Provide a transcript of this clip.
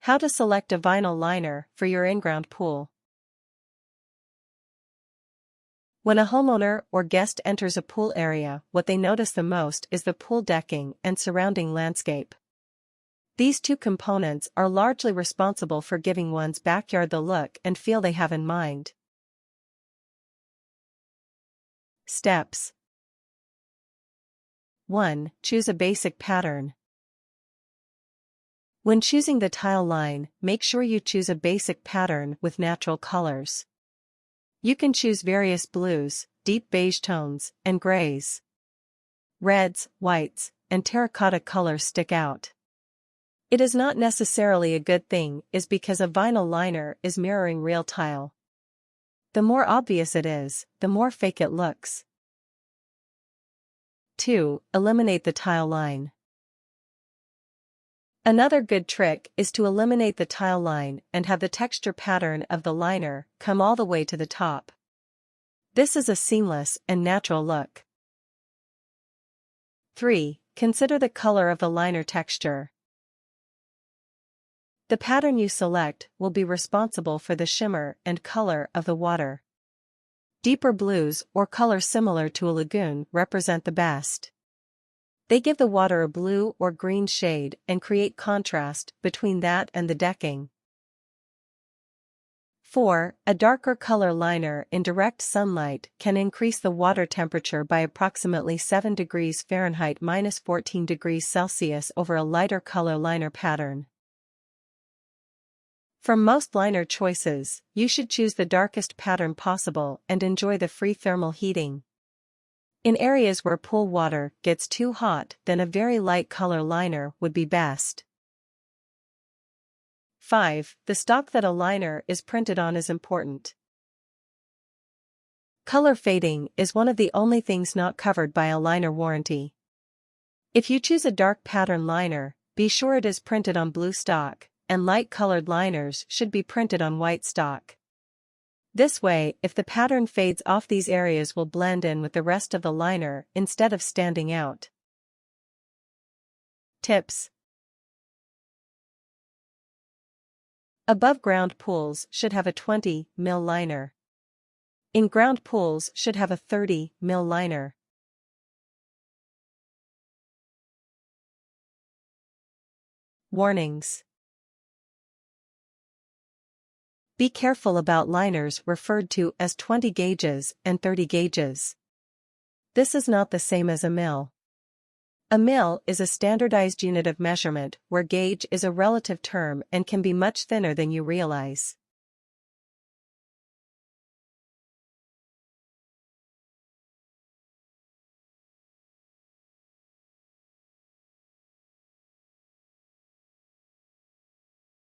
How to select a vinyl liner for your in-ground pool. When a homeowner or guest enters a pool area, what they notice the most is the pool decking and surrounding landscape. These two components are largely responsible for giving one's backyard the look and feel they have in mind. Steps. 1. Choose a basic pattern. When choosing the tile line, make sure you choose a basic pattern with natural colors. You can choose various blues, deep beige tones, and grays. Reds, whites, and terracotta colors stick out. It is not necessarily a good thing, because a vinyl liner is mirroring real tile. The more obvious it is, the more fake it looks. 2. Eliminate the tile line. Another good trick is to eliminate the tile line and have the texture pattern of the liner come all the way to the top. This is a seamless and natural look. 3. Consider the color of the liner texture. The pattern you select will be responsible for the shimmer and color of the water. Deeper blues or colors similar to a lagoon represent the best. They give the water a blue or green shade and create contrast between that and the decking. 4. A darker color liner in direct sunlight can increase the water temperature by approximately 7 degrees Fahrenheit -14 degrees Celsius over a lighter color liner pattern. From most liner choices, you should choose the darkest pattern possible and enjoy the free thermal heating. In areas where pool water gets too hot, then a very light color liner would be best. 5. The stock that a liner is printed on is important. Color fading is one of the only things not covered by a liner warranty. If you choose a dark pattern liner, be sure it is printed on blue stock, and light-colored liners should be printed on white stock. This way, if the pattern fades off, these areas will blend in with the rest of the liner instead of standing out. Tips. Above-ground pools should have a 20 mm liner. In-ground pools should have a 30 mm liner. Warnings. Be careful about liners referred to as 20 gauges and 30 gauges. This is not the same as a mil. A mil is a standardized unit of measurement where gauge is a relative term and can be much thinner than you realize.